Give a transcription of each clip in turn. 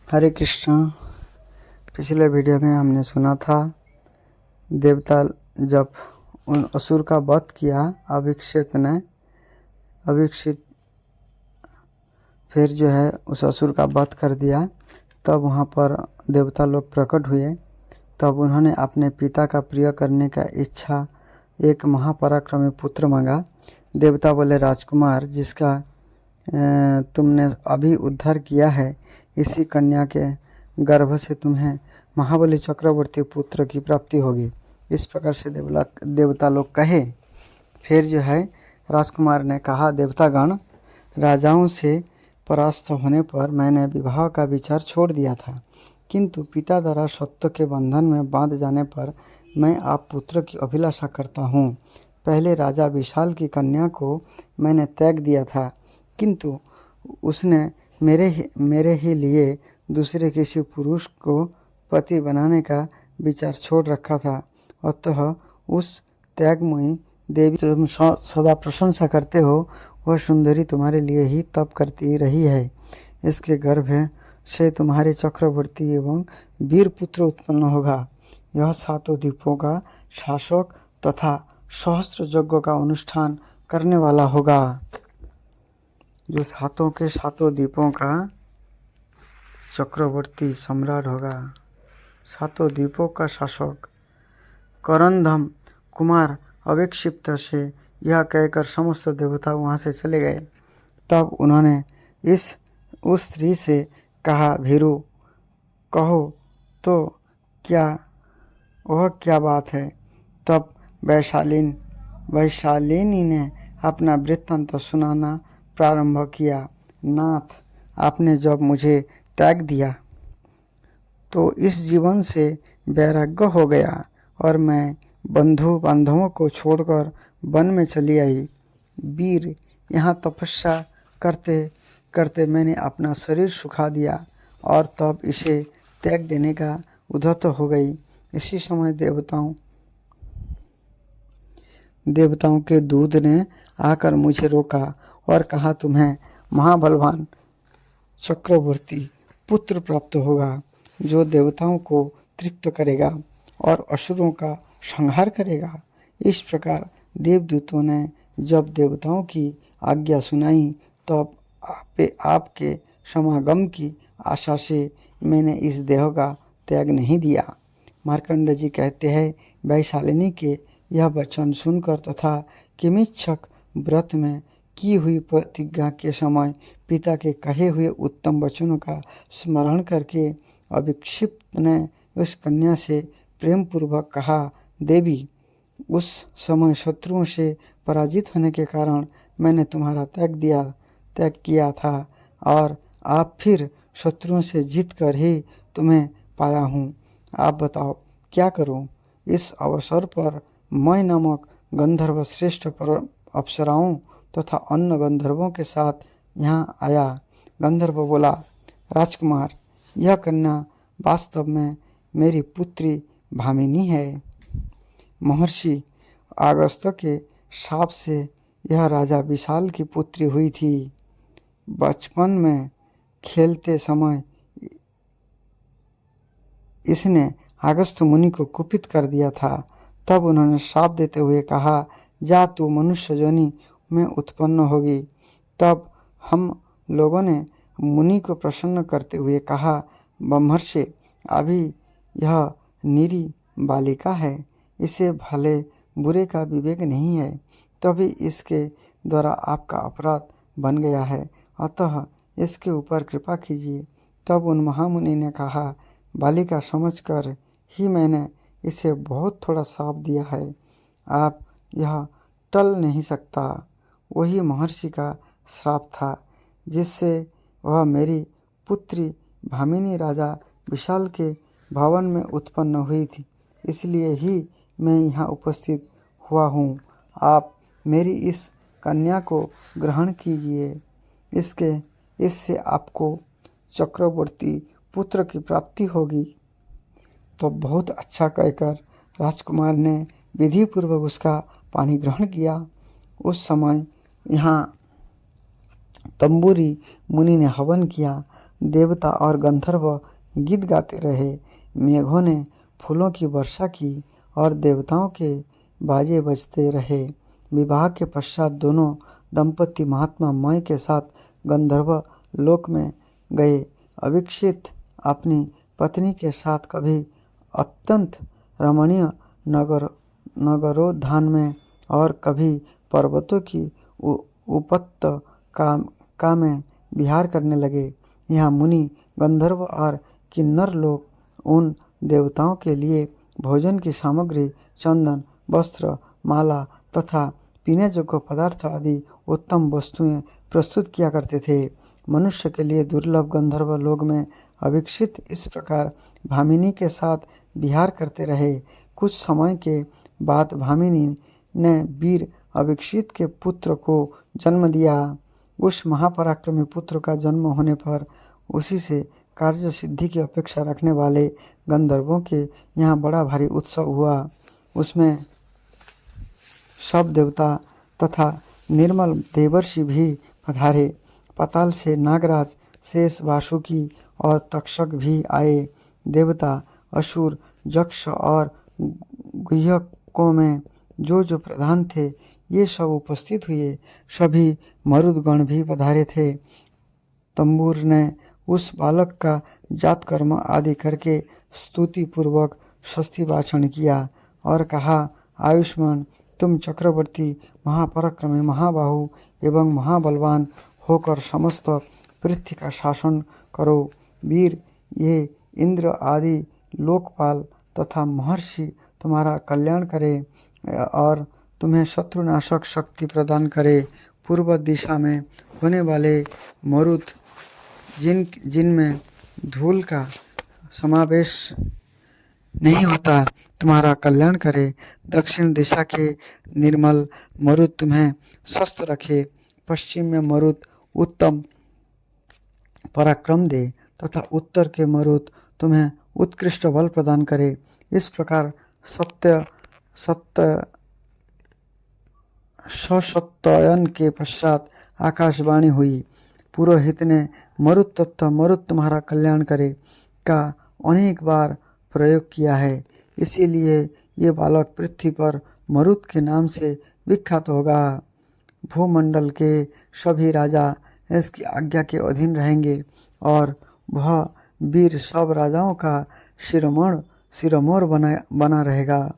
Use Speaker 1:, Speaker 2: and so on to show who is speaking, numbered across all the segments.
Speaker 1: हरे कृष्णा। पिछले वीडियो में हमने सुना था देवता जब उन असुर का वध किया, अभिक्षित फिर जो है उस असुर का वध कर दिया, तब वहाँ पर देवता लोग प्रकट हुए। तब उन्होंने अपने पिता का प्रिय करने का इच्छा एक महापराक्रमी पुत्र मांगा। देवता बोले, राजकुमार जिसका तुमने अभी उद्धार किया है, इसी कन्या के गर्भ से तुम्हें महाबली चक्रवर्ती पुत्र की प्राप्ति होगी। इस प्रकार से देवता लोग कहे। फिर जो है राजकुमार ने कहा, देवतागण, राजाओं से परास्त होने पर मैंने विवाह का विचार छोड़ दिया था, किंतु पिता द्वारा सत्य के बंधन में बांध जाने पर मैं आप पुत्र की अभिलाषा करता हूँ। पहले राजा विशाल की कन्या को मैंने त्याग दिया था, किंतु उसने मेरे ही लिए दूसरे किसी पुरुष को पति बनाने का विचार छोड़ रखा था। अतः उस त्यागमयी देवी तुम सदा प्रशंसा करते हो, वह सुंदरी तुम्हारे लिए ही तप करती रही है। इसके गर्भ से तुम्हारे चक्रवर्ती एवं वीर पुत्र उत्पन्न होगा। यह सातों द्वीपों का शासक तथा सहस्त्र यज्ञों का अनुष्ठान करने वाला होगा। जो सातों के सातों द्वीपों का चक्रवर्ती सम्राट होगा, सातों द्वीपों का शासक। करंधम कुमार अभिक्षिप्त से यह कहकर समस्त देवता वहाँ से चले गए। तब उन्होंने उस स्त्री से कहा, भीरु, कहो तो वह क्या बात है। तब वैशालिनी ने अपना वृत्तांत सुनाना प्रारंभ किया। नाथ, आपने जब मुझे त्याग दिया तो इस जीवन से वैराग्य हो गया और मैं बंधु बांधवों को छोड़कर वन में चली आई। वीर, यहाँ तपस्या करते करते मैंने अपना शरीर सुखा दिया और तब इसे त्याग देने का उद्यत हो गई। इसी समय देवताओं के दूत ने आकर मुझे रोका और कहा, तुम्हें महाबलवान चक्रवर्ती पुत्र प्राप्त होगा, जो देवताओं को तृप्त करेगा और असुरों का संहार करेगा। इस प्रकार देवदूतों ने जब देवताओं की आज्ञा सुनाई, तब आपके समागम की आशा से मैंने इस देह का त्याग नहीं दिया। मार्कंड जी कहते हैं, वैशालिनी के यह वचन सुनकर तथा किमिच्छक व्रत में की हुई प्रतिज्ञा के समय पिता के कहे हुए उत्तम वचनों का स्मरण करके अभिक्षिप्त ने उस कन्या से प्रेम पूर्वक कहा, देवी, उस समय शत्रुओं से पराजित होने के कारण मैंने तुम्हारा त्याग किया था और आप फिर शत्रुओं से जीत कर ही तुम्हें पाया हूँ। आप बताओ क्या करूँ। इस अवसर पर मैं नामक गंधर्व श्रेष्ठ अप्सराओं तथा अन्य गंधर्वों के साथ यहाँ आया। गंधर्व बोला, राजकुमार, यह कन्या वास्तव में मेरी पुत्री भामिनी है। महर्षि अगस्त्य के शाप से यह राजा विशाल की पुत्री हुई थी। बचपन में खेलते समय इसने अगस्त्य मुनि को कुपित कर दिया था। तब उन्होंने शाप देते हुए कहा, जा तू मनुष्य योनि में उत्पन्न होगी। तब हम लोगों ने मुनि को प्रसन्न करते हुए कहा, ब्रह्मर्षि, अभी यह निरी बालिका है, इसे भले बुरे का विवेक नहीं है, तभी इसके द्वारा आपका अपराध बन गया है, अतः इसके ऊपर कृपा कीजिए। तब उन महामुनि ने कहा, बालिका समझकर ही मैंने इसे बहुत थोड़ा शाप दिया है, आप यह टल नहीं सकता। वही महर्षि का श्राप था जिससे वह मेरी पुत्री भामिनी राजा विशाल के भवन में उत्पन्न हुई थी, इसलिए ही मैं यहाँ उपस्थित हुआ हूँ। आप मेरी इस कन्या को ग्रहण कीजिए, इससे आपको चक्रवर्ती पुत्र की प्राप्ति होगी। तो बहुत अच्छा कहकर राजकुमार ने विधि पूर्वक उसका पानी ग्रहण किया। उस समय यहाँ तंबूरी मुनि ने हवन किया। देवता और गंधर्व गीत गाते रहे। मेघों ने फूलों की वर्षा की और देवताओं के बाजे बजते रहे। विवाह के पश्चात दोनों दंपति महात्मा मय के साथ गंधर्व लोक में गए। अभिक्षित अपनी पत्नी के साथ कभी अत्यंत रमणीय नगरोद्यान में और कभी पर्वतों की उपत्यका में विहार करने लगे। यहाँ मुनि गंधर्व और किन्नर लोग उन देवताओं के लिए भोजन की सामग्री, चंदन, वस्त्र, माला तथा पीने योग्य पदार्थ आदि उत्तम वस्तुएं प्रस्तुत किया करते थे। मनुष्य के लिए दुर्लभ गंधर्व लोक में अभिक्षित इस प्रकार भामिनी के साथ विहार करते रहे। कुछ समय के बाद भामिनी ने वीर अभिक्षित के पुत्र को जन्म दिया। उस महापराक्रमी पुत्र का जन्म होने पर उसी से कार्य सिद्धि की अपेक्षा रखने वाले गंधर्वों के यहाँ बड़ा भारी उत्सव हुआ। उसमें सब देवता तथा निर्मल देवर्षि भी पधारे। पाताल से नागराज, शेष, वासुकी और तक्षक भी आए। देवता, असुर, यक्ष और गुह्यकों में जो प्रधान थे ये सब उपस्थित हुए। सभी मरुदगण भी पधारे थे। तंबूर ने उस बालक का जात कर्म आदि करके स्तुति पूर्वक स्वस्ति भाषण किया और कहा, आयुष्मान, तुम चक्रवर्ती, महापराक्रमी, महाबाहु एवं महाबलवान होकर समस्त पृथ्वी का शासन करो। वीर, ये इंद्र आदि लोकपाल तथा महर्षि तुम्हारा कल्याण करे और तुम्हें शत्रुनाशक शक्ति प्रदान करे। पूर्व दिशा में होने वाले मरुत जिनमें धूल का समावेश नहीं होता तुम्हारा कल्याण करे। दक्षिण दिशा के निर्मल मरुत तुम्हें स्वस्थ रखे। पश्चिम में मरुत उत्तम पराक्रम दे तथा उत्तर के मरुत तुम्हें उत्कृष्ट बल प्रदान करे। इस प्रकार ससत्ययन के पश्चात आकाशवाणी हुई। पुरोहित ने मरुत तत्व मरुत तुम्हारा कल्याण करे का अनेक बार प्रयोग किया है, इसीलिए ये बालक पृथ्वी पर मरुत के नाम से विख्यात होगा। भूमंडल के सभी राजा इसकी आज्ञा के अधीन रहेंगे और वह वीर सब राजाओं का शिरोमणि बना रहेगा।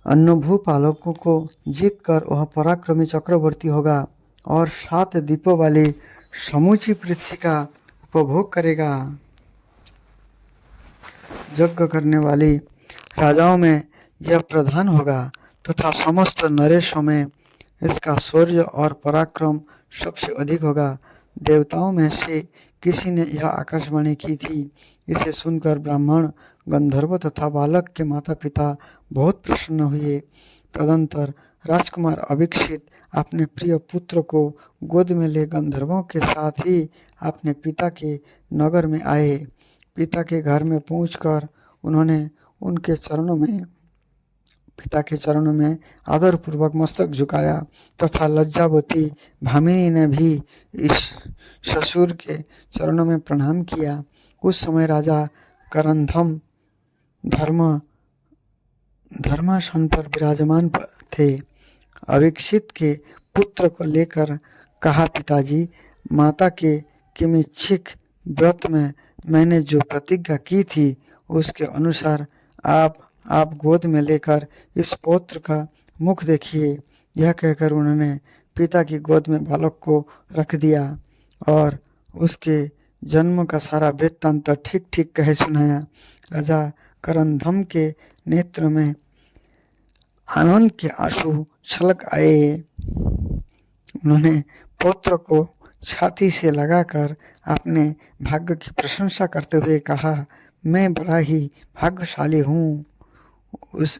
Speaker 1: अन्नभू पालकों को जीतकर वह पराक्रमी चक्रवर्ती होगा और 7 द्वीपों वाली समूची पृथ्वी का उपभोग करेगा। यज्ञ करने वाली राजाओं में यह प्रधान होगा तथा समस्त नरेशों में इसका शौर्य और पराक्रम सबसे अधिक होगा। देवताओं में से किसी ने यह आकाशवाणी की थी। इसे सुनकर ब्राह्मण, गंधर्व तथा बालक के माता पिता बहुत प्रसन्न हुए। तदंतर राजकुमार अभिक्षित अपने प्रिय पुत्र को गोद में ले गंधर्वों के साथ ही अपने पिता के नगर में आए। पिता के घर में पहुंचकर उन्होंने पिता के चरणों में आदरपूर्वक मस्तक झुकाया तथा लज्जावती भामिनी ने भी इस ससुर के चरणों में प्रणाम किया। उस समय राजा करंधम धर्मासन पर विराजमान थे। अभिक्षित के पुत्र को लेकर कहा, पिताजी, माता के किमिच्छिक व्रत में मैंने जो प्रतिज्ञा की थी उसके अनुसार आप गोद में लेकर इस पौत्र का मुख देखिए। यह कहकर उन्होंने पिता की गोद में बालक को रख दिया और उसके जन्म का सारा वृत्तांत ठीक ठीक कह सुनाया। राजा करंधम के नेत्र में आनंद के आंसू छलक आए। उन्होंने पौत्र को छाती से लगाकर अपने भाग्य की प्रशंसा करते हुए कहा, मैं बड़ा ही भाग्यशाली हूँ।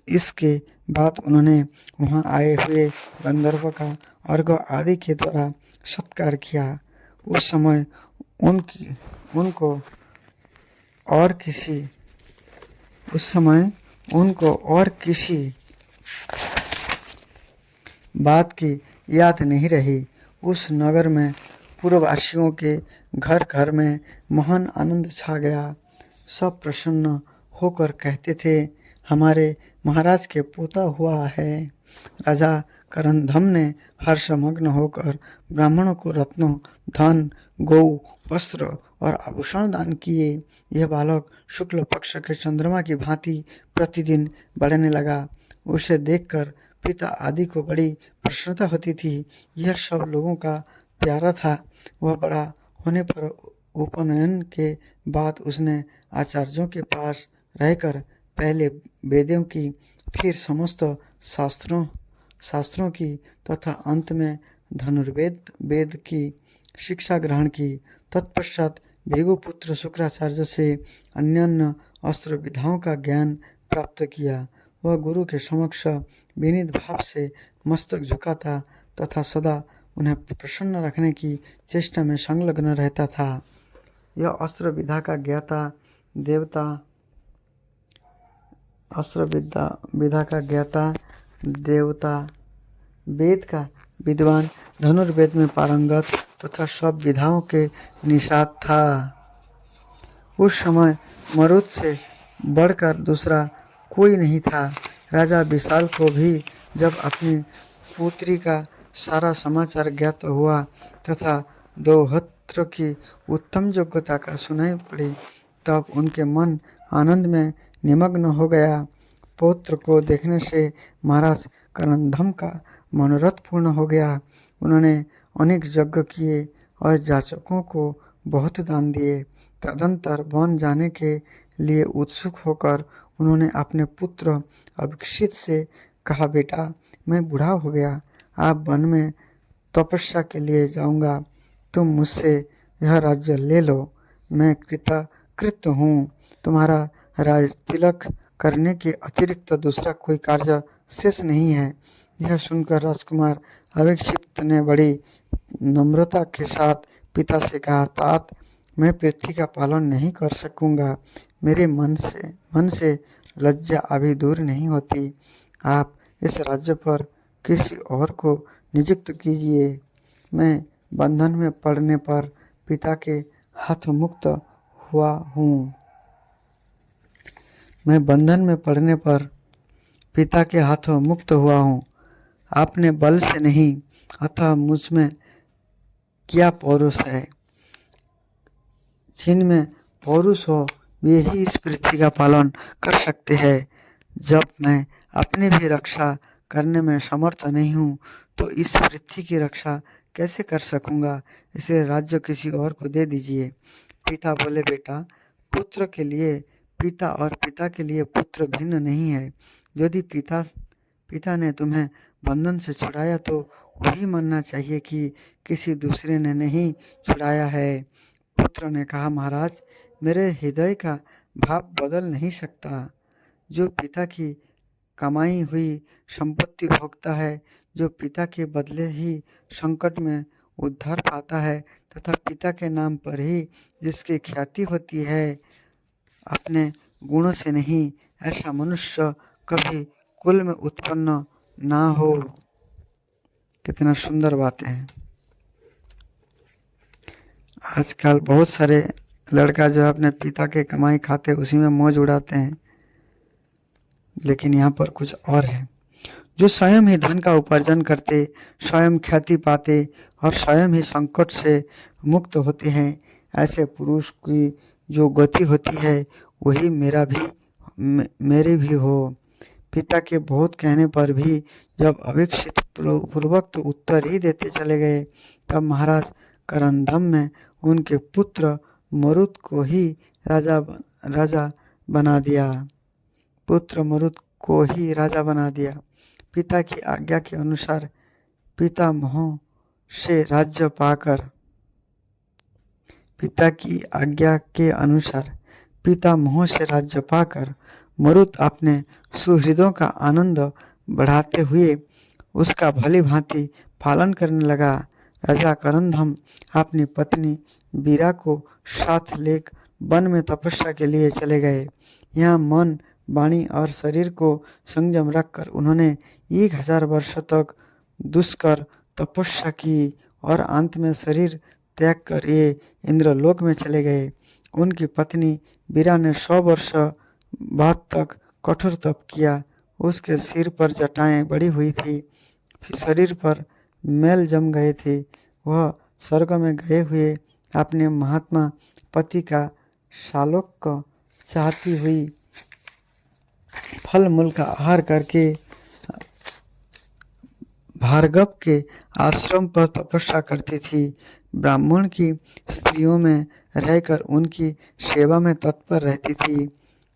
Speaker 1: इसके बाद उन्होंने वहाँ आए हुए गंधर्व का अर्घ्य आदि के द्वारा सत्कार किया। उस समय उनको और किसी बात की याद नहीं रही। उस नगर में पूर्ववासियों के घर घर में महान आनंद छा गया। सब प्रसन्न होकर कहते थे, हमारे महाराज के पोता हुआ है। राजा करंदम ने हर्षमग्न होकर ब्राह्मणों को रत्नों, धन, गौ, वस्त्र और आभूषण दान किए। यह बालक शुक्ल पक्ष के चंद्रमा की भांति प्रतिदिन बढ़ने लगा। उसे देखकर पिता आदि को बड़ी प्रसन्नता होती थी। यह सब लोगों का प्यारा था। वह बड़ा होने पर उपनयन के बाद उसने आचार्यों के पास रहकर पहले वेदों की, फिर समस्त शास्त्रों की तथा अंत में धनुर्वेद की शिक्षा ग्रहण की। तत्पश्चात भृगुपुत्र शुक्राचार्य से अन्यान्य अस्त्र विद्याओं का ज्ञान प्राप्त किया। वह गुरु के समक्ष विनीत भाव से मस्तक झुकाता तथा सदा उन्हें प्रसन्न रखने की चेष्टा में संलग्न रहता था। यह अस्त्र विद्या का ज्ञाता देवता, वेद का विद्वान, धनुर्वेद में पारंगत तथा सब विधाओं के निषाद था। उस समय मरुत से बढ़कर दूसरा कोई नहीं था। राजा विशाल को भी जब अपनी पुत्री का सारा समाचार ज्ञात हुआ तथा दोहत्र की उत्तम योग्यता का सुनाई पड़ी, तब उनके मन आनंद में निमग्न हो गया। पौत्र को देखने से महाराज करंदम का मनोरथ पूर्ण हो गया। उन्होंने अनेक यज्ञ किए और जाचकों को बहुत दान दिए। तदंतर वन जाने के लिए उत्सुक होकर उन्होंने अपने पुत्र अभिक्षित से कहा, बेटा मैं बूढ़ा हो गया, आप वन में तपस्या के लिए जाऊंगा, तुम मुझसे यह राज्य ले लो। मैं कृतकृत हूँ। तुम्हारा राज तिलक करने के अतिरिक्त दूसरा कोई कार्य शेष नहीं है। यह सुनकर राजकुमार अभिक्षिप्त ने बड़ी नम्रता के साथ पिता से कहा, तात मैं पृथ्वी का पालन नहीं कर सकूंगा। मेरे मन से लज्जा अभी दूर नहीं होती। आप इस राज्य पर किसी और को नियुक्त कीजिए। मैं बंधन में पड़ने पर पिता के हाथ मुक्त हुआ हूँ। आपने बल से नहीं, अतः मुझ में क्या पौरुष है। जिनमें पौरुष हो वे ही इस पृथ्वी का पालन कर सकते हैं। जब मैं अपनी भी रक्षा करने में समर्थ नहीं हूँ तो इस पृथ्वी की रक्षा कैसे कर सकूँगा। इसलिए राज्य किसी और को दे दीजिए। पिता बोले, बेटा पुत्र के लिए पिता और पिता के लिए पुत्र भिन्न नहीं है। यदि पिता ने तुम्हें बंधन से छुड़ाया तो वही मानना चाहिए कि किसी दूसरे ने नहीं छुड़ाया है। पुत्र ने कहा, महाराज मेरे हृदय का भाव बदल नहीं सकता। जो पिता की कमाई हुई संपत्ति भोगता है, जो पिता के बदले ही संकट में उद्धार पाता है तथा पिता के नाम पर ही जिसकी ख्याति होती है, अपने गुणों से नहीं, ऐसा मनुष्य कभी कुल में उत्पन्न ना हो। कितना सुंदर बातें हैं। आजकल बहुत सारे लड़का जो है अपने पिता के कमाई खाते उसी में मौज उड़ाते हैं, लेकिन यहाँ पर कुछ और है। जो स्वयं ही धन का उपार्जन करते, स्वयं ख्याति पाते और स्वयं ही संकट से मुक्त होते हैं, ऐसे पुरुष की जो गति होती है वही मेरी भी हो। पिता के बहुत कहने पर भी जब अभिक्षित पूर्वक उत्तर ही देते चले गए, तब महाराज करंदम में उनके पुत्र मरुत को ही राजा बना दिया। पिता की आज्ञा के अनुसार पितामहों से राज्य पाकर मरुत अपने सुहृदों का आनंद बढ़ाते हुए उसका भली भांति पालन करने लगा। राजा करंदम अपनी पत्नी बीरा को साथ लेकर वन में तपस्या के लिए चले गए। यहाँ मन, वाणी और शरीर को संयम रखकर उन्होंने 1000 वर्ष तक दुष्कर तपस्या की और अंत में शरीर त्याग कर ये इंद्रलोक में चले गए। उनकी पत्नी बीरा ने 100 वर्ष बाद तक कठोर तप किया। उसके सिर पर जटाएं बड़ी हुई थी, फिर शरीर पर मैल जम गए थे। वह स्वर्ग में गए हुए अपने महात्मा पति का शालोक चाहती हुई फल मूल का आहार करके भार्गव के आश्रम पर तपस्या करती थी। ब्राह्मण की स्त्रियों में रहकर उनकी सेवा में तत्पर रहती थी।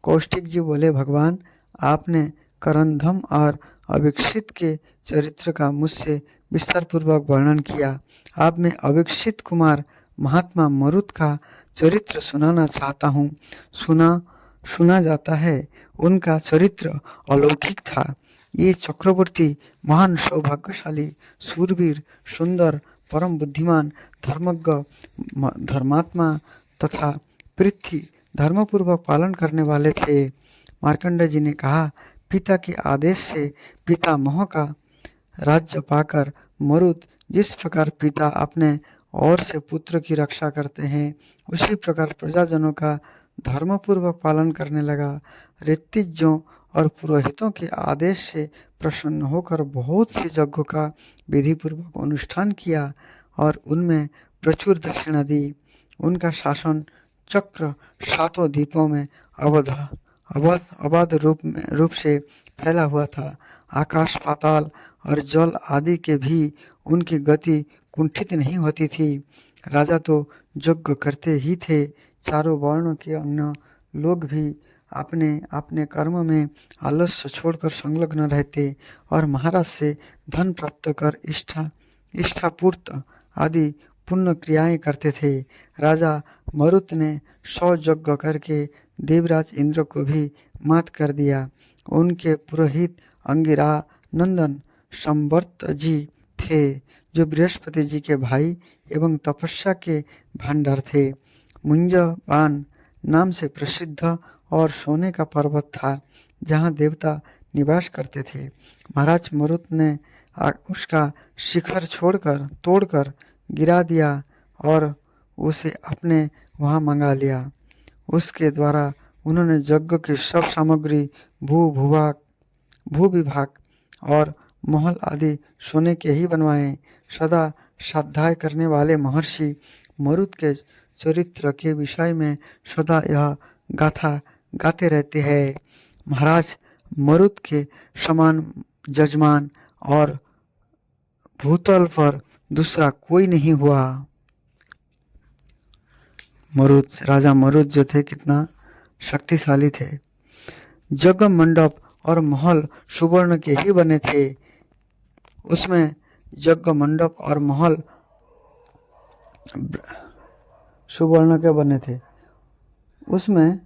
Speaker 1: कौशिक जी बोले, भगवान आपने करंधम और अविकसित के चरित्र का मुझसे विस्तार पूर्वक वर्णन किया। अब मैं अविकसित कुमार महात्मा मरुत का चरित्र सुनाना चाहता हूँ। सुना जाता है उनका चरित्र अलौकिक था। ये चक्रवर्ती महान सौभाग्यशाली, सूरवीर, सुंदर, परम बुद्धिमान, धर्मज्ञ, धर्मात्मा तथा पृथ्वी धर्मपूर्वक पालन करने वाले थे। मार्कंडेय जी ने कहा, पिता के आदेश से पितामह का राज्य पाकर मरुत जिस प्रकार पिता अपने और से पुत्र की रक्षा करते हैं, उसी प्रकार प्रजाजनों का धर्मपूर्वक पालन करने लगा। ऋत्विजों और पुरोहितों के आदेश से प्रसन्न होकर बहुत से यज्ञों का विधि पूर्वक अनुष्ठान किया और उनमें प्रचुर दक्षिणा दी। उनका शासन चक्र 7 द्वीपों में अबाध रूप से फैला हुआ था। आकाश, पाताल और जल आदि के भी उनकी गति कुंठित नहीं होती थी। राजा तो यज्ञ करते ही थे। चारों वर्णों के अन्य लोग भी अपने अपने कर्म में आलस्य छोड़कर संलग्न रहते और महाराज से धन प्राप्त कर इष्टापूर्त आदि पुण्य क्रियाएं करते थे। राजा मरुत ने 100 यज्ञ करके देवराज इंद्र को भी मात कर दिया। उनके पुरोहित अंगिरा नंदन संवर्त जी थे, जो बृहस्पति जी के भाई एवं तपस्या के भंडार थे। मुंजबान नाम से प्रसिद्ध और सोने का पर्वत था, जहाँ देवता निवास करते थे। महाराज मरुत ने उसका शिखर तोड़कर गिरा दिया और उसे अपने वहाँ मंगा लिया। उसके द्वारा उन्होंने यज्ञ की सब सामग्री, भू विभाग और महल आदि सोने के ही बनवाए। सदा स्वाध्याय करने वाले महर्षि मरुत के चरित्र के विषय में सदा यह गाथा गाते रहते हैं। महाराज मरुत के समान जजमान और भूतल पर दूसरा कोई नहीं हुआ। राजा मरुत जो थे कितना शक्तिशाली थे। यज्ञ मंडप और महल सुवर्ण के ही बने थे। उसमें यज्ञ मंडप और महल सुवर्ण के बने थे। उसमें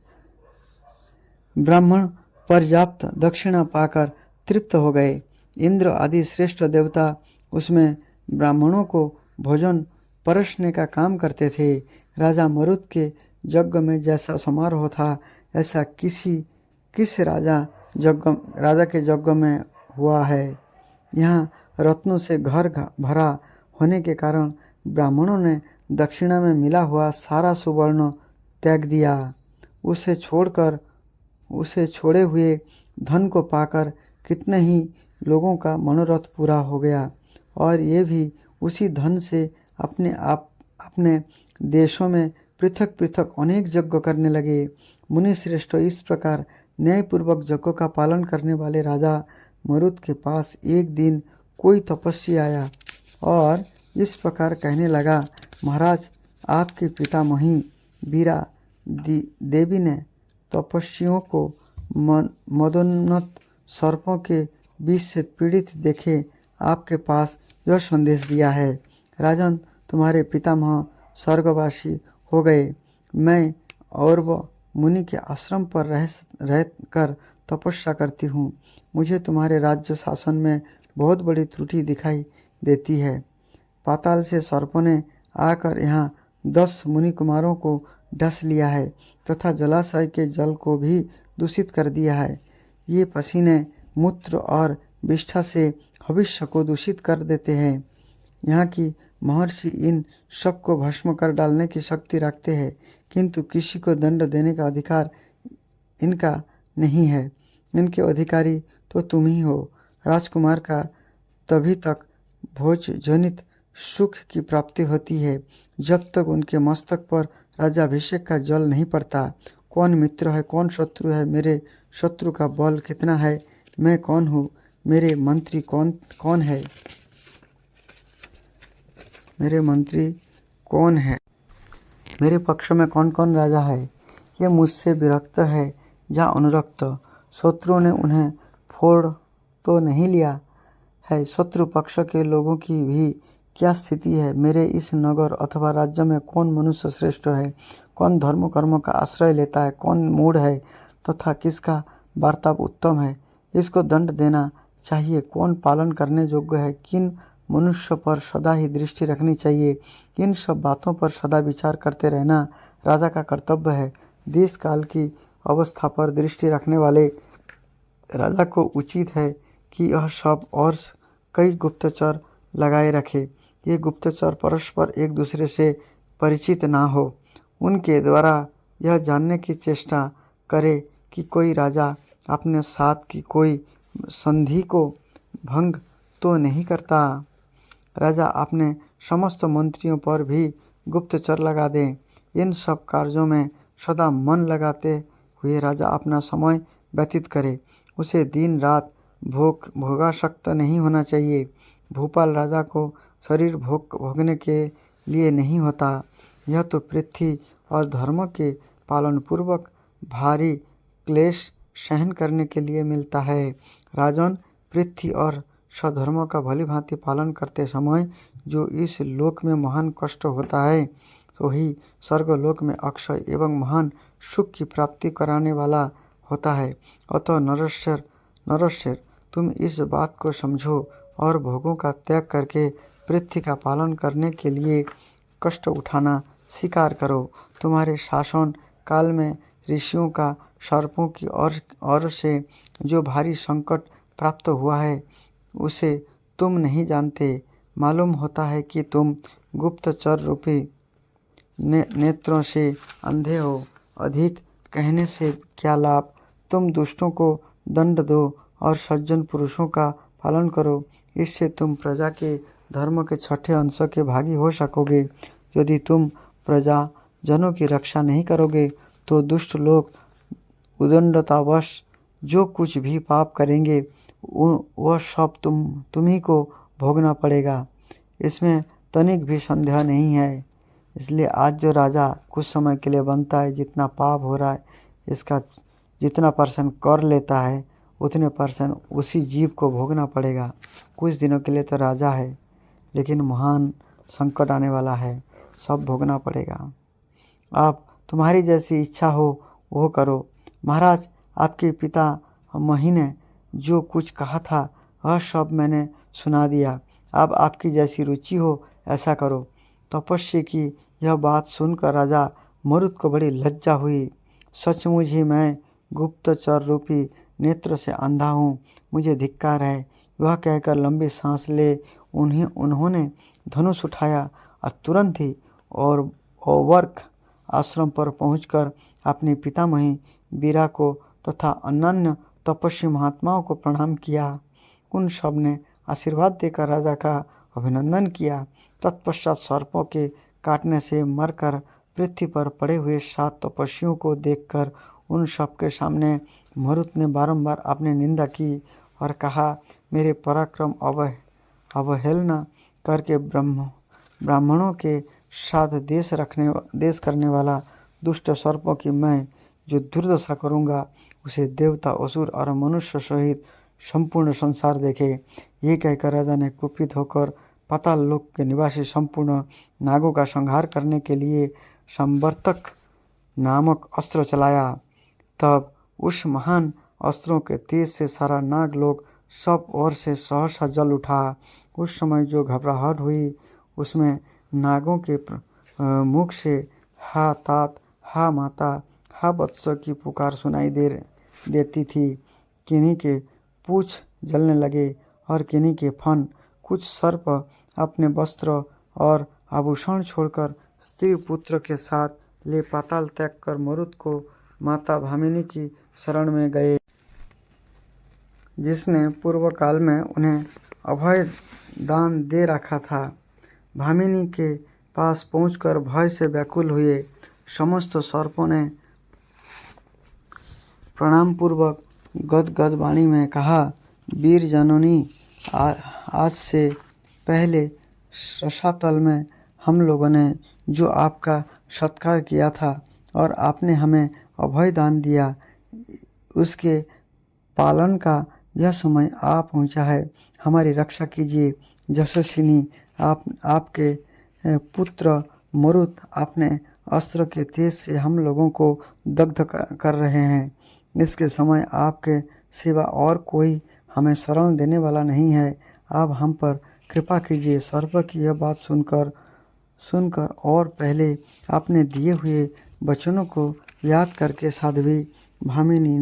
Speaker 1: ब्राह्मण पर्याप्त दक्षिणा पाकर तृप्त हो गए। इंद्र आदि श्रेष्ठ देवता उसमें ब्राह्मणों को भोजन परसने का काम करते थे। राजा मरुत के यज्ञ में जैसा समारोह था, ऐसा किस राजा के यज्ञ में हुआ है। यहाँ रत्नों से घर भरा होने के कारण ब्राह्मणों ने दक्षिणा में मिला हुआ सारा सुवर्ण त्याग दिया। उसे छोड़े हुए धन को पाकर कितने ही लोगों का मनोरथ पूरा हो गया, और ये भी उसी धन से अपने देशों में पृथक पृथक अनेक यज्ञ करने लगे। मुनि श्रेष्ठ, इस प्रकार न्यायपूर्वक यज्ञों का पालन करने वाले राजा मरुत के पास एक दिन कोई तपस्वी आया और इस प्रकार कहने लगा, महाराज, आपके पितामही बीरा देवी ने तपस्वियों को मदोन्नत सर्पों के विष से पीड़ित देखे आपके पास यह संदेश दिया है। राजन, तुम्हारे पितामह स्वर्गवासी हो गए। मैं और वह मुनि के आश्रम पर रहकर तपस्या करती हूँ। मुझे तुम्हारे राज्य शासन में बहुत बड़ी त्रुटि दिखाई देती है। पाताल से सर्पों ने आकर यहाँ 10 मुनि कुमारों को डस लिया है तथा जलाशय के जल को भी दूषित कर दिया है। ये पसीने, मूत्र और विष्ठा से भविष्य को दूषित कर देते हैं। यहाँ की महर्षि इन सबको भस्म कर डालने की शक्ति रखते हैं, किंतु किसी को दंड देने का अधिकार इनका नहीं है। इनके अधिकारी तो तुम ही हो। राजकुमार का तभी तक भोज जनित सुख की प्राप्ति होती है जब तक उनके मस्तक पर राजाभिषेक का जल नहीं पड़ता। कौन मित्र है, कौन शत्रु है, मेरे शत्रु का बल कितना है, मैं कौन हूँ, मेरे मंत्री कौन कौन है, मेरे मंत्री कौन है, मेरे पक्ष में कौन कौन राजा है, ये मुझसे विरक्त है या अनुरक्त। शत्रुओं ने उन्हें फोड़ तो नहीं लिया है। शत्रु पक्ष के लोगों की भी क्या स्थिति है। मेरे इस नगर अथवा राज्य में कौन मनुष्य श्रेष्ठ है, कौन धर्म कर्म का आश्रय लेता है, कौन मूढ़ है तथा किसका वार्ताव उत्तम है, इसको दंड देना चाहिए। कौन पालन करने योग्य है, किन मनुष्य पर सदा ही दृष्टि रखनी चाहिए, इन सब बातों पर सदा विचार करते रहना राजा का कर्तव्य है। देश काल की अवस्था पर दृष्टि रखने वाले राजा को उचित है कि यह सब और कई गुप्तचर लगाए रखे। ये गुप्तचर परस्पर एक दूसरे से परिचित ना हो। उनके द्वारा यह जानने की चेष्टा करे कि कोई राजा अपने साथ की कोई संधि को भंग तो नहीं करता। राजा अपने समस्त मंत्रियों पर भी गुप्तचर लगा दें। इन सब कार्यों में सदा मन लगाते हुए राजा अपना समय व्यतीत करे। उसे दिन रात भोगासक्त नहीं होना चाहिए। भूपाल राजा को शरीर भोगने के लिए नहीं होता, यह तो पृथ्वी और धर्म के पालन पूर्वक भारी क्लेश सहन करने के लिए मिलता है। राजन, पृथ्वी और स्वधर्म का भली भांति पालन करते समय जो इस लोक में महान कष्ट होता है, तो ही स्वर्गलोक में अक्षय एवं महान सुख की प्राप्ति कराने वाला होता है। अतः नरश्वर, तुम इस बात को समझो और भोगों का त्याग करके पृथ्वी का पालन करने के लिए कष्ट उठाना स्वीकार करो। तुम्हारे शासन काल में ऋषियों का सर्पों की ओर से जो भारी संकट प्राप्त हुआ है, उसे तुम नहीं जानते। मालूम होता है कि तुम गुप्तचर रूपी नेत्रों से अंधे हो। अधिक कहने से क्या लाभ। तुम दुष्टों को दंड दो और सज्जन पुरुषों का पालन करो। इससे तुम प्रजा के धर्म के छठे अंश के भागी हो सकोगे। यदि तुम प्रजा जनों की रक्षा नहीं करोगे तो दुष्ट लोग उदंडतावश जो कुछ भी पाप करेंगे वह सब तुम्ही को भोगना पड़ेगा। इसमें तनिक भी संदेह नहीं है। इसलिए आज जो राजा कुछ समय के लिए बनता है, जितना पाप हो रहा है इसका जितना % कर लेता है उतने % उसी जीव को भोगना पड़ेगा। कुछ दिनों के लिए तो राजा है, लेकिन महान संकट आने वाला है, सब भोगना पड़ेगा। आप तुम्हारी जैसी इच्छा हो वो करो। महाराज, आपके पिता मही ने जो कुछ कहा था वह सब मैंने सुना दिया। अब आपकी जैसी रुचि हो ऐसा करो। तपस्या की यह बात सुनकर राजा मरुत को बड़ी लज्जा हुई। सचमुच ही मैं गुप्तचर रूपी नेत्र से अंधा हूँ, मुझे धिक्कार है। वह कहकर लंबी सांस ले उन्होंने धनुष उठाया और तुरंत ही और वर्क आश्रम पर पहुंचकर अपनी पितामही बीरा को तथा अन्य तपस्वी महात्माओं को प्रणाम किया। उन सब ने आशीर्वाद देकर राजा का अभिनंदन किया। तत्पश्चात सर्पों के काटने से मरकर पृथ्वी पर पड़े हुए 7 तपस्वियों को देखकर उन सब के सामने मरुत ने बारंबार अपनी निंदा की और कहा, मेरे पराक्रम अवहेलना करके ब्राह्मणों के साथ देश करने वाला दुष्ट सर्पों की मैं जो दुर्दशा करूँगा, उसे देवता, असुर और मनुष्य सहित संपूर्ण संसार देखे। ये कहकर राजा ने कुपित होकर पाताल लोक के निवासी संपूर्ण नागों का संहार करने के लिए संवर्तक नामक अस्त्र चलाया। तब उस महान अस्त्रों के तेज से सारा नाग लोक सब ओर से सहसा जल उठा। उस समय जो घबराहट हुई उसमें नागों के मुख से हा तात, हा माता, हा वत्स की पुकार सुनाई देती थी। किन्हीं के पूछ जलने लगे और किन्हीं के फन। कुछ सर्प अपने वस्त्र और आभूषण छोड़कर स्त्री पुत्र के साथ ले पाताल त्याग कर मरुत को माता भामिनी की शरण में गए, जिसने पूर्व काल में उन्हें अभय दान दे रखा था। भामिनी के पास पहुंचकर भय से व्याकुल हुए समस्त सर्पों ने प्रणाम पूर्वक गदगद वाणी में कहा, वीर जननी, आज से पहले रसातल में हम लोगों ने जो आपका सत्कार किया था और आपने हमें अभय दान दिया, उसके पालन का यह समय आ पहुंचा है। हमारी रक्षा कीजिए। यशस्विनी, आपके पुत्र मरुत अपने अस्त्र के तेज से हम लोगों को दग्ध कर रहे हैं। इसके समय आपके सिवा और कोई हमें शरण देने वाला नहीं है। आप हम पर कृपा कीजिए। सर्प की यह बात सुनकर और पहले आपने दिए हुए वचनों को याद करके साध्वी भामिनी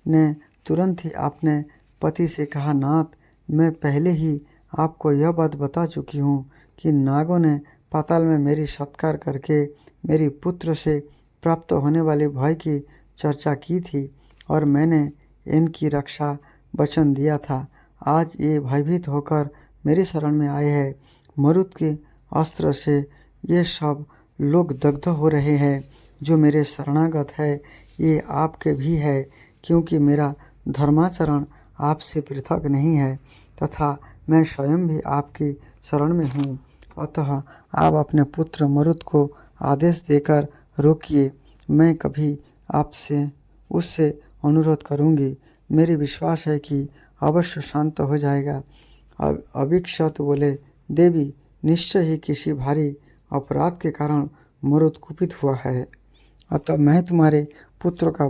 Speaker 1: ने तुरंत ही अपने पति से कहा, नाथ, मैं पहले ही आपको यह बात बता चुकी हूँ कि नागों ने पाताल में मेरी सत्कार करके मेरी पुत्र से प्राप्त होने वाले भय की चर्चा की थी और मैंने इनकी रक्षा वचन दिया था। आज ये भयभीत होकर मेरी शरण में आए हैं। मरुत के अस्त्र से ये सब लोग दग्ध हो रहे हैं। जो मेरे शरणागत है ये आपके भी है, क्योंकि मेरा धर्माचरण आपसे पृथक नहीं है तथा मैं स्वयं भी आपकी शरण में हूँ। अतः आप अपने पुत्र मरुत को आदेश देकर रोकिए। मैं कभी आपसे उससे अनुरोध करूँगी। मेरी विश्वास है कि अवश्य शांत हो जाएगा। अभिक्षत बोले, देवी, निश्चय ही किसी भारी अपराध के कारण मरुत कुपित हुआ है, अतः मैं तुम्हारे पुत्र का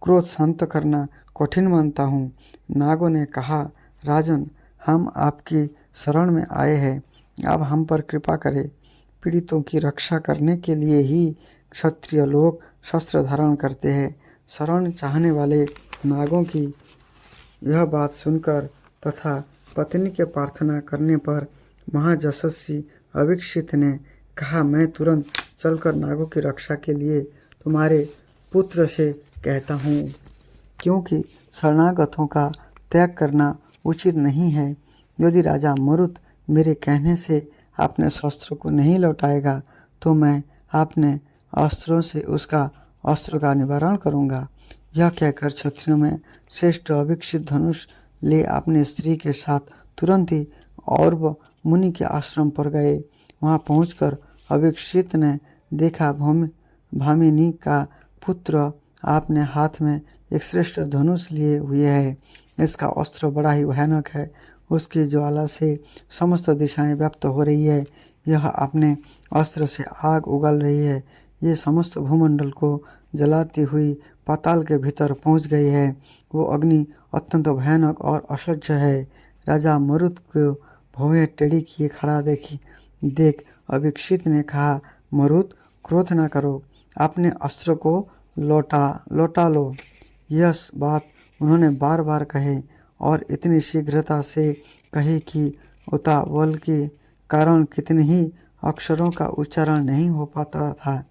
Speaker 1: क्रोध शांत करना कठिन मानता हूँ। नागों ने कहा, राजन, हम आपकी शरण में आए हैं, आप हम पर कृपा करें। पीड़ितों की रक्षा करने के लिए ही क्षत्रिय लोग शस्त्र धारण करते हैं। शरण चाहने वाले नागों की यह बात सुनकर तथा पत्नी के प्रार्थना करने पर महायशस्वी अभिक्षित ने कहा, मैं तुरंत चलकर नागों की रक्षा के लिए तुम्हारे पुत्र से कहता हूँ, क्योंकि शरणागतों का त्याग करना उचित नहीं है। यदि राजा मरुत मेरे कहने से अपने शस्त्र को नहीं लौटाएगा तो मैं अपने अस्त्रों से उसका अस्त्र का निवारण करूँगा। यह कहकर क्षत्रियों में श्रेष्ठ अभिक्षित धनुष ले अपनी स्त्री के साथ तुरंत ही औरव मुनि के आश्रम पर गए। वहां पहुंचकर अभिक्षित ने देखा, भामिनी का पुत्र आपने हाथ में एक श्रेष्ठ धनुष लिए हुए है। इसका अस्त्र बड़ा ही भयानक है। उसकी ज्वाला से समस्त दिशाएं व्याप्त हो रही है। यह अपने अस्त्र से आग उगल रही है। ये समस्त भूमंडल को जलाती हुई पाताल के भीतर पहुंच गई है। वो अग्नि अत्यंत भयानक और असह्य है। राजा मरुत को भौहें टेढ़ी किए खड़ा देख अभिक्षित ने कहा, मरुत, क्रोध न करो, अपने अस्त्र को लौटा लो। यह बात उन्होंने बार बार कहे और इतनी शीघ्रता से कही कि उतावल के कारण कितने ही अक्षरों का उच्चारण नहीं हो पाता था।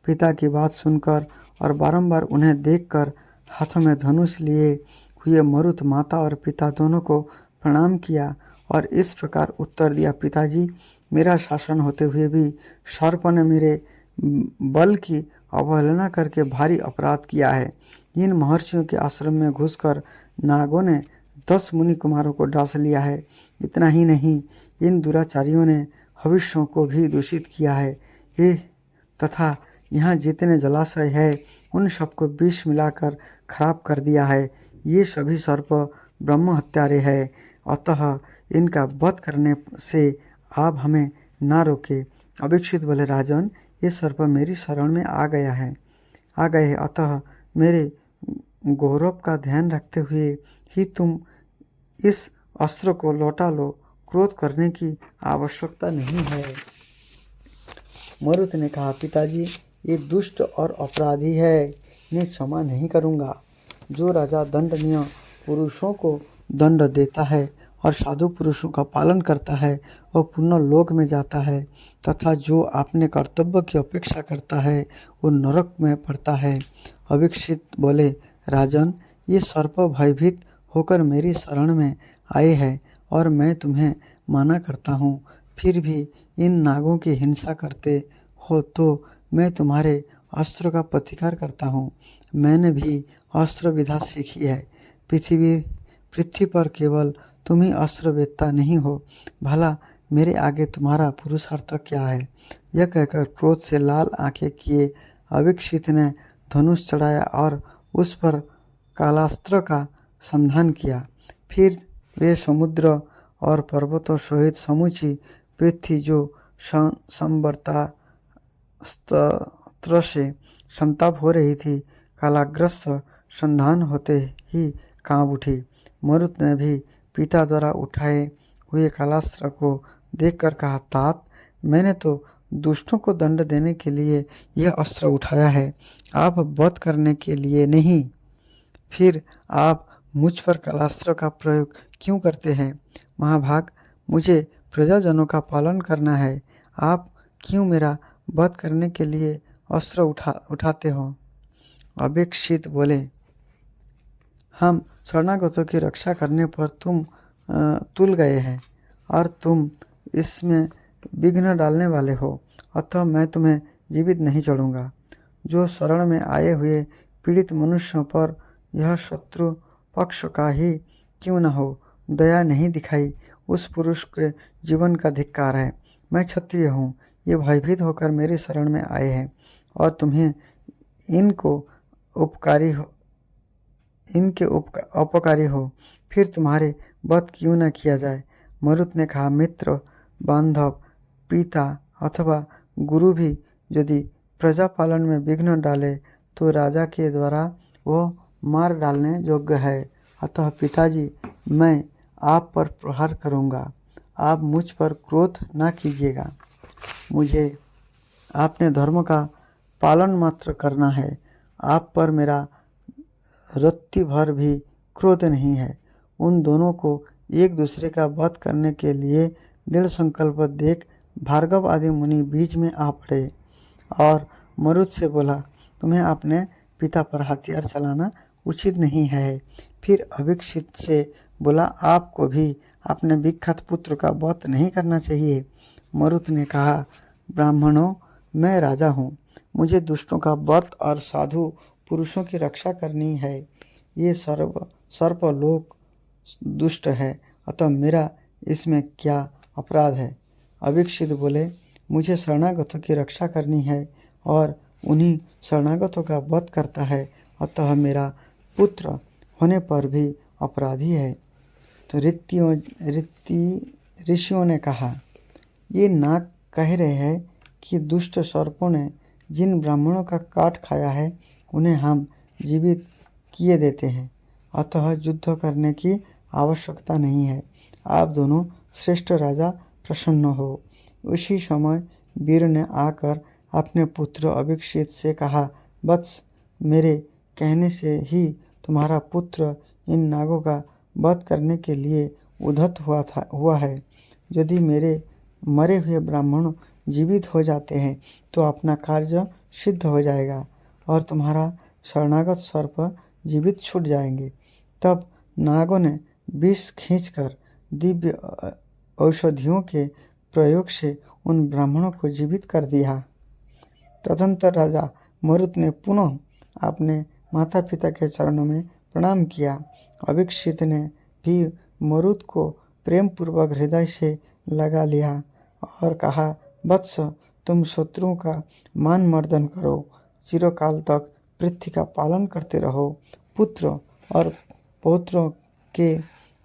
Speaker 1: पिता की बात सुनकर और बारंबार उन्हें देखकर हाथों में धनुष लिए हुए मरुत माता और पिता दोनों को प्रणाम किया और इस प्रकार उत्तर दिया, पिताजी, मेरा शासन होते हुए भी सर्प ने मेरे बल की अवहेलना करके भारी अपराध किया है। इन महर्षियों के आश्रम में घुसकर नागों ने 10 मुनि कुमारों को डांस लिया है। इतना ही नहीं, इन दुराचारियों ने हविष्यों को भी दूषित किया है। ये तथा यहाँ जितने जलाशय है उन सबको विष मिलाकर खराब कर दिया है। ये सभी सर्प ब्रह्म हत्यारे हैं, अतः इनका वध करने से आप हमें ना रोके। अभिक्षित बोले, राजन, ये सर्प मेरी शरण में आ गए हैं, अतः मेरे गौरव का ध्यान रखते हुए ही तुम इस अस्त्र को लौटा लो। क्रोध करने की आवश्यकता नहीं है। मरुत ने कहा, पिताजी, ये दुष्ट और अपराधी है, मैं क्षमा नहीं करूँगा। जो राजा दंडनीय पुरुषों को दंड देता है और साधु पुरुषों का पालन करता है वह पुण्य लोक में जाता है, तथा जो अपने कर्तव्य की अपेक्षा करता है वो नरक में पड़ता है। अभिक्षित बोले, राजन, ये सर्प भयभीत होकर मेरी शरण में आए हैं और मैं तुम्हें माना करता हूँ, फिर भी इन नागों की हिंसा करते हो तो मैं तुम्हारे अस्त्र का प्रतिकार करता हूँ। मैंने भी अस्त्र विधा सीखी है। पृथ्वी पर केवल तुम ही अस्त्र वेत्ता नहीं हो, भला मेरे आगे तुम्हारा पुरुषार्थ क्या है। यह कहकर क्रोध से लाल आंखें किए अभिक्षित ने धनुष चढ़ाया और उस पर कालास्त्र का संधान किया। फिर वे समुद्र और पर्वतों सहित समूची पृथ्वी जो संवर्ता स्त्र से संताप हो रही थी, कालाग्रस्त संधान होते ही कांप उठी। मरुत ने भी पिता द्वारा उठाए हुए कालास्त्र को देखकर कहा, तात, मैंने तो दुष्टों को दंड देने के लिए यह अस्त्र उठाया है, आप वध करने के लिए नहीं। फिर आप मुझ पर कलास्त्र का प्रयोग क्यों करते हैं? महाभाग, मुझे प्रजाजनों का पालन करना है, आप क्यों मेरा वध करने के लिए अस्त्र उठाते हो? अभिक्षित बोले, हम शरणागतों की रक्षा करने पर तुम तुल गए हैं और तुम इसमें विघ्न डालने वाले हो, अतः मैं तुम्हें जीवित नहीं छोड़ूंगा। जो शरण में आए हुए पीड़ित मनुष्यों पर यह शत्रु पक्ष का ही क्यों न हो, दया नहीं दिखाई, उस पुरुष के जीवन का धिक्कार है। मैं क्षत्रिय हूँ, ये भयभीत होकर मेरी शरण में आए हैं और तुम्हें इनके उपकारी हो, फिर तुम्हारे वध क्यों न किया जाए। मरुत ने कहा, मित्र, बांधव, पिता अथवा गुरु भी यदि प्रजा पालन में विघ्न डाले तो राजा के द्वारा वो मार डालने योग्य है। अतः पिताजी, मैं आप पर प्रहार करूँगा, आप मुझ पर क्रोध न कीजिएगा। मुझे अपने धर्म का पालन मात्र करना है, आप पर मेरा रत्ती भर भी क्रोध नहीं है। उन दोनों को एक दूसरे का वध करने के लिए दृढ़ संकल्प देख भार्गव आदि मुनि बीच में आ पड़े और मरुत से बोला, तुम्हें अपने पिता पर हथियार चलाना उचित नहीं है। फिर अभिक्षित से बोला, आपको भी अपने विख्यात पुत्र का वध नहीं करना चाहिए। मरुत ने कहा, ब्राह्मणों, मैं राजा हूँ, मुझे दुष्टों का वध और साधु पुरुषों की रक्षा करनी है। ये सर्प लोक दुष्ट है, अतः मेरा इसमें क्या अपराध है। अभिक्षित बोले, मुझे शरणागतों की रक्षा करनी है और उन्हीं शरणागतों का वध करता है, अतः मेरा पुत्र होने पर भी अपराधी है। तो ऋषियों ने कहा, ये नाग कह रहे हैं कि दुष्ट सर्पों ने जिन ब्राह्मणों का काट खाया है उन्हें हम जीवित किए देते हैं, अतः युद्ध करने की आवश्यकता नहीं है। आप दोनों श्रेष्ठ राजा प्रसन्न हो। उसी समय वीर ने आकर अपने पुत्र अभिक्षित से कहा, वत्स, मेरे कहने से ही तुम्हारा पुत्र इन नागों का वध करने के लिए उद्यत हुआ है। यदि मेरे मरे हुए ब्राह्मण जीवित हो जाते हैं तो अपना कार्य सिद्ध हो जाएगा और तुम्हारा शरणागत सर्प जीवित छूट जाएंगे। तब नागों ने विष खींचकर दिव्य औषधियों के प्रयोग से उन ब्राह्मणों को जीवित कर दिया। तदंतर राजा मरुत ने पुनः अपने माता पिता के चरणों में प्रणाम किया। अभिक्षित ने भी मरुत को प्रेम पूर्वक हृदय से लगा लिया और कहा, वत्स, तुम शत्रुओं का मान मर्दन करो, चिरकाल तक पृथ्वी का पालन करते रहो, पुत्र और पौत्रों के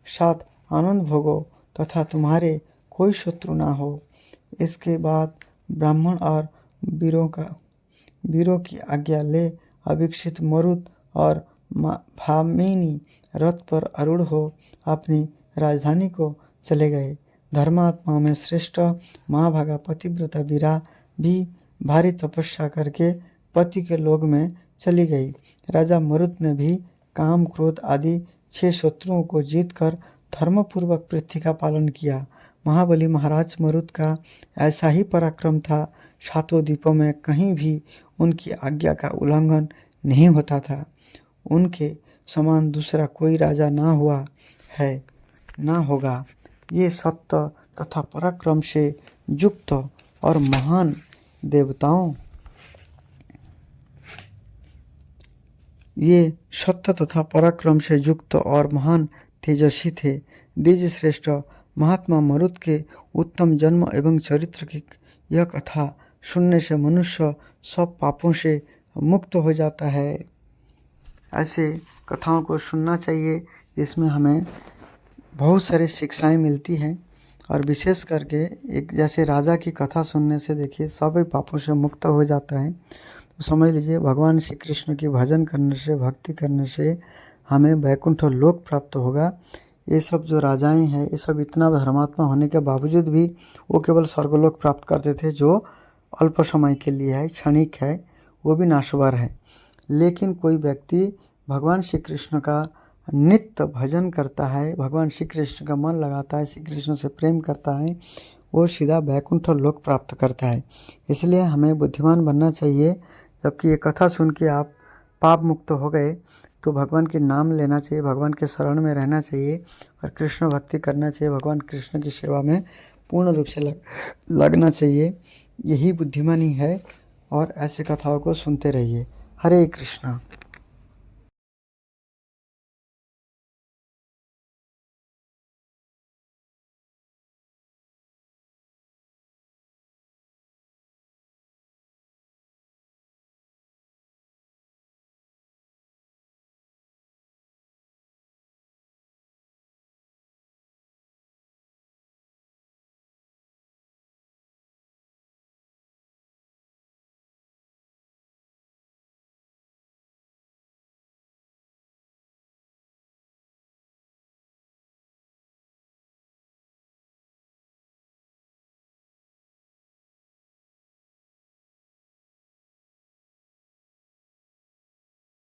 Speaker 1: साथ आनंद भोगो तथा तुम्हारे कोई शत्रु ना हो। इसके बाद ब्राह्मण और वीरों की आज्ञा ले अभिक्षित मरुत और भामिनी रथ पर आरूढ़ हो अपनी राजधानी को चले गए। धर्मात्माओं में श्रेष्ठ महाभागा पतिव्रता वीरा भी भारी तपस्या करके पति के लोक में चली गई। राजा मरुत ने भी काम, क्रोध आदि 6 शत्रुओं को जीतकर धर्मपूर्वक पृथ्वी का पालन किया। महाबली महाराज मरुत का ऐसा ही पराक्रम था। सातों द्वीपों में कहीं भी उनकी आज्ञा का उल्लंघन नहीं होता था। उनके समान दूसरा कोई राजा ना हुआ है, ना होगा। ये सत्य तथा पराक्रम से युक्त और महान देवताओं ये सत्य तथा पराक्रम से युक्त और महान तेजस्वी थे। द्विज श्रेष्ठ महात्मा मरुत के उत्तम जन्म एवं चरित्र की यह कथा सुनने से मनुष्य सब पापों से मुक्त हो जाता है। ऐसे कथाओं को सुनना चाहिए जिसमें हमें बहुत सारी शिक्षाएं मिलती हैं। और विशेष करके एक जैसे राजा की कथा सुनने से देखिए सभी पापों से मुक्त हो जाता है। तो समझ लीजिए भगवान श्री कृष्ण की भजन करने से, भक्ति करने से हमें वैकुंठ लोक प्राप्त होगा। ये सब जो राजाएं हैं ये सब इतना धर्मात्मा होने के बावजूद भी वो केवल स्वर्गलोक प्राप्त करते थे, जो अल्प समय के लिए है, क्षणिक है, वो भी नाशवार है। लेकिन कोई व्यक्ति भगवान श्री कृष्ण का नित्य भजन करता है, भगवान श्री कृष्ण का मन लगाता है, श्री कृष्ण से प्रेम करता है, वो सीधा वैकुंठ लोक प्राप्त करता है। इसलिए हमें बुद्धिमान बनना चाहिए। जबकि ये कथा सुन के आप पाप मुक्त हो गए तो भगवान के नाम लेना चाहिए, भगवान के शरण में रहना चाहिए और कृष्ण भक्ति करना चाहिए, भगवान कृष्ण की सेवा में पूर्ण रूप से लगना चाहिए। यही बुद्धिमानी है। और ऐसी कथाओं को सुनते रहिए। हरे कृष्णा।